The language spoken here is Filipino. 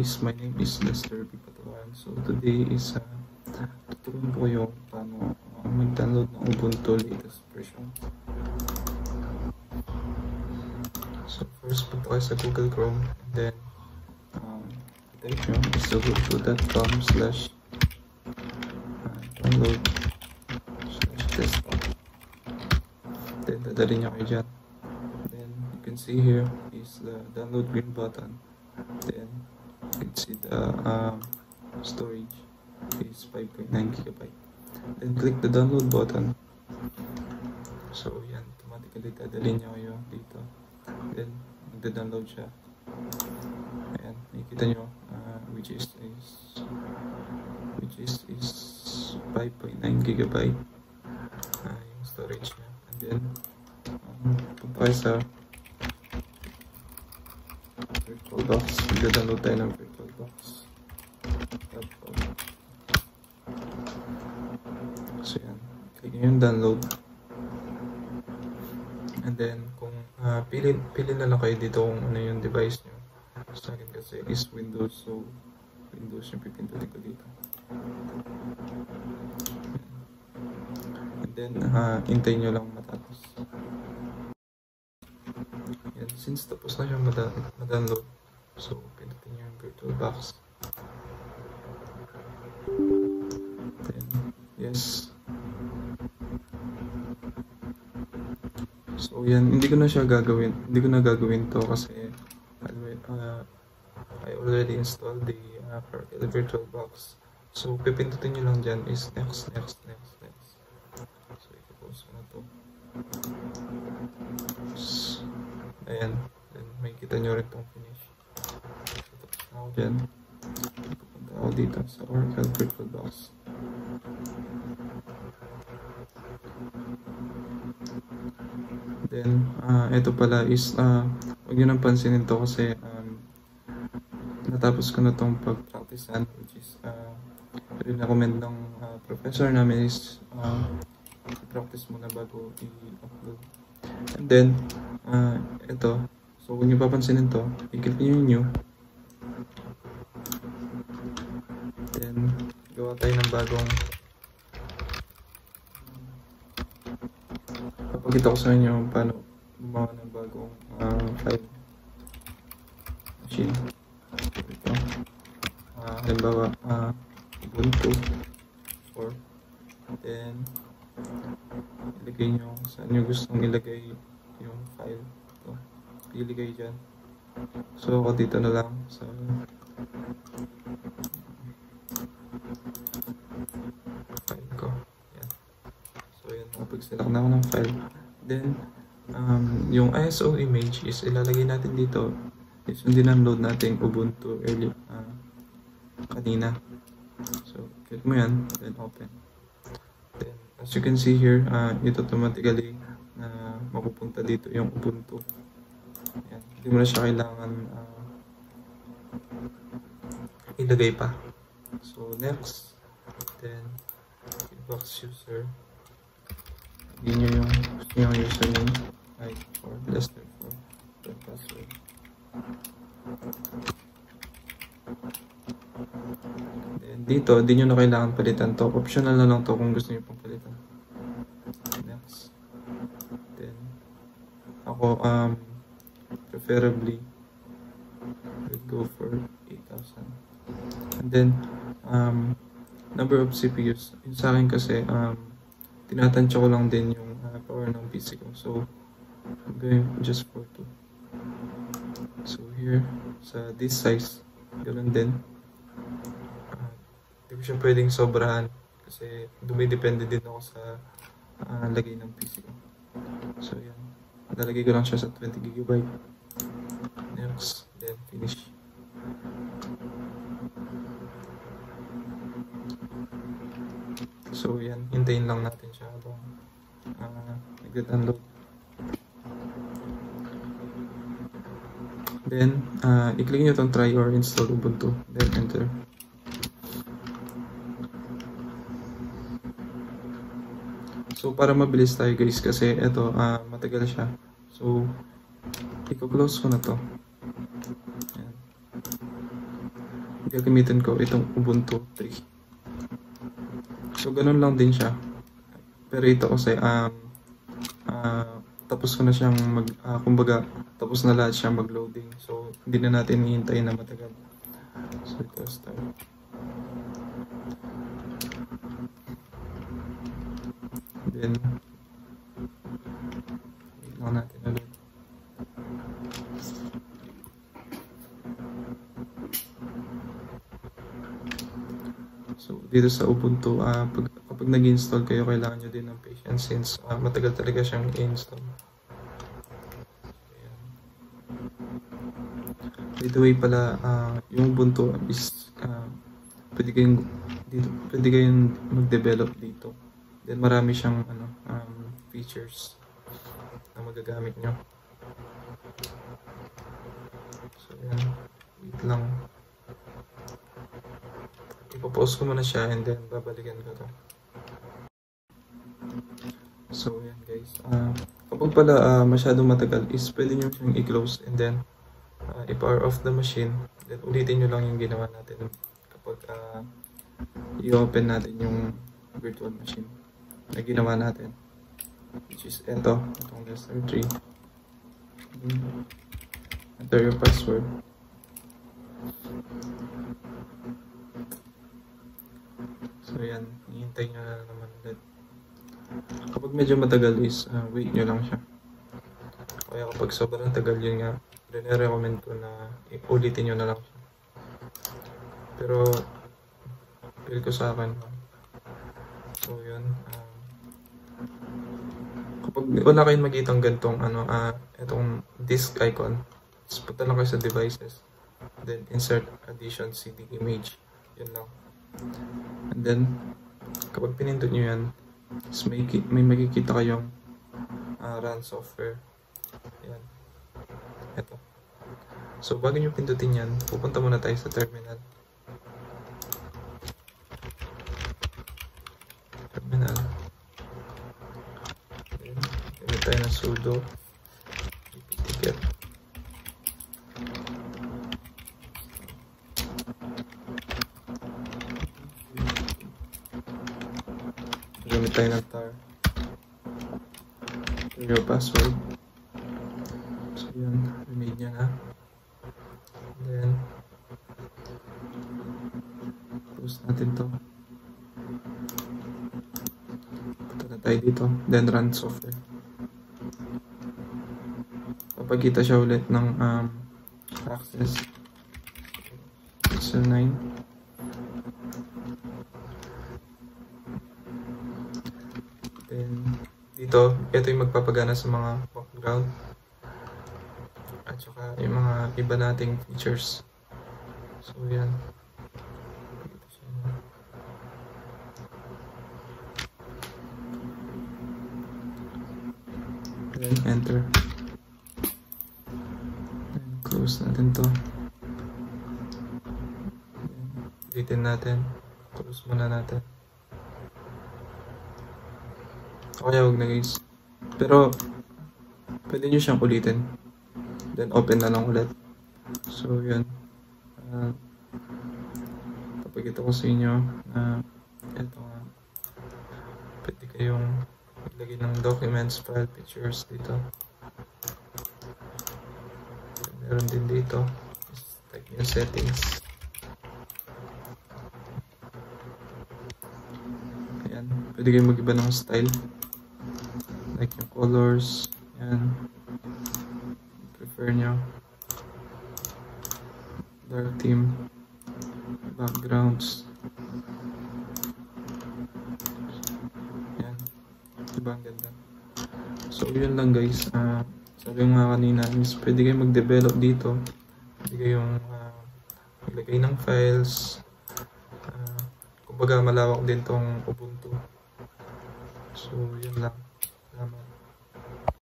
guys, my name is Lester B. Patawan. So today is tuturuan ko kayo paano mag-download ng Ubuntu latest version. So first, punta kayo sa Google Chrome, and then type nyo is ubuntu.com/download/desktop. Then dadalhin nyo kayo dyan. Then you can see here is the download green button. Then you can see the storage is 5.9 GB. Then click the download button. So yan, automatically dadalhin nyo kayo dito. Then magda-download siya. Ayan, nakikita nyo which is 5.9 GB yung storage niya. And then punta kayo sa VirtualBox. Magda-download tayo ng VirtualBox. So yan, click nyo yung download. And then kung pili na lang kayo dito kung ano yung device nyo. Sa akin kasi is Windows, so Windows yung pipindutin ko dito. And then hintayin nyo lang matapos. Yan, since tapos na siya ma-download, so pindutin nyo yung VirtualBox. Then yes. So yan, hindi ko na gagawin to kasi I already installed the VirtualBox. So pipindutin nyo lang dyan is next. So i-close ko na to. Ayan, then may kita nyo rin itong finish. So tapos na ako dyan. Pupunta ako dito sa Oracle VirtualBox. Then ito pala is huwag nyo nang pansinin to kasi natapos ko na itong pag-practicean, which is rin-recommend ng professor namin is i-practice muna bago i-upload. And then ito, so kung nyo papansinin to, i-click nyo yung new. Then gawa tayo ng bagong, papakita ko sa inyo paano gumawa ng bagong file machine. Ito, halimbawa Ubuntu 4. Then ilagay nyo saan nyo gustong ilagay yung file. Ito, pili kayo dyan. So ako dito na lang sa file ko. Yan. So yan, nakapag-select na ako ng file. Then yung ISO image is ilalagay natin dito is yung dinunload natin Ubuntu earlier kanina. So click mo yan, then open. Then as you can see here, it automatically mapupunta dito yung Ubuntu. Yan. Hindi mo na siya kailangan ilagay pa. So next, then inbox user, hindi nyo yung gusto nyo yung username, or Lester for the password. Then dito, di nyo na kailangan palitan to. Optional na lang to kung gusto nyo pang palitan. Next. Then ako preferably would go for 8,000. And then number of CPUs. Yung sa akin kasi tinatansya ko lang din yung power ng PC ko. So I'm going just for 2. So here, sa this size, ganoon din. Hindi ko siya pwedeng sobrahan kasi dumidepende din ako sa lagay ng PC ko. So yan, nalagay ko lang siya sa 20 GB. Next, then finish. So yan, hintayin lang natin siya habang nag-download. Then, i-click nyo itong try or install Ubuntu. Then, enter. So, para mabilis tayo guys, kasi ito, matagal siya. So, i-close ko na to. Ayan. gagamitin ko itong Ubuntu 3. So, ganun lang din siya. Pero ito kasi, tapos ko na siyang kumbaga, tapos na lahat siya mag-loading. So, hindi na natin hihintayin na matagal. So, ito, start. Then, wait lang natin ulit. So, dito sa Ubuntu, kapag nag-install kayo, kailangan nyo din ng patience since matagal talaga siyang i-install. By the way pala, yung Ubuntu is pwede kayong mag-develop dito. Then marami siyang features na magagamit nyo. So yan, wait lang. Ipopost ko muna siya and then babalikan ko to. So yan guys, kapag pala masyadong matagal is pwede nyo siyang i-close and then i-power off the machine. Then ulitin nyo lang yung ginawa natin kapag i-open natin yung virtual machine na ginawa natin, which is itong Lester 3. Enter your password. So yan, hihintay nyo na naman ulit. Kapag medyo matagal is wait nyo lang siya. Kaya kapag sobrang tagal, yun nga, recommend ko na ulitin nyo na lang siya. Pero feel ko sa akin, so yun, kapag wala kayong makitang gantong itong disk icon, punta lang kayo sa devices, then insert addition CD image, yun lang. And then kapag pinindot nyo yan, may makikita kayong run software. Yan, ito. So bago nyo pindutin yan, pupunta muna tayo sa terminal. Then gamit tayo ng sudo apt-get. Gamit tayo ng tar. Your password. So yun, remade niya na. Then close natin to. Punta na tayo dito. Then run software. Papakita siya ulit ng access. Pixel 9. Then dito, ito yung magpapagana sa mga background at saka yung mga iba nating features. So yan. Then enter. Then close natin to. Deletein natin. Close muna natin. Kaya huwag na guys. Pero pwede nyo siyang ulitin. Then open na lang ulit. So yun. Papakita ko sa inyo na ito nga. Pwede kayong maglagay ng documents, file, pictures dito. Meron din dito. Type yung settings. Ayan. Pwede kayong mag-iba ng style. Like yung colors. Ayan. Prefer nyo. Dark theme. Backgrounds. Ayan. Diba ang ganda? So yun lang guys. Sabi nga kanina is pwede kayong mag-develop dito. Pwede kayong maglagay ng files. Kumbaga malawak din tong Ubuntu. So yun lang. Salamat.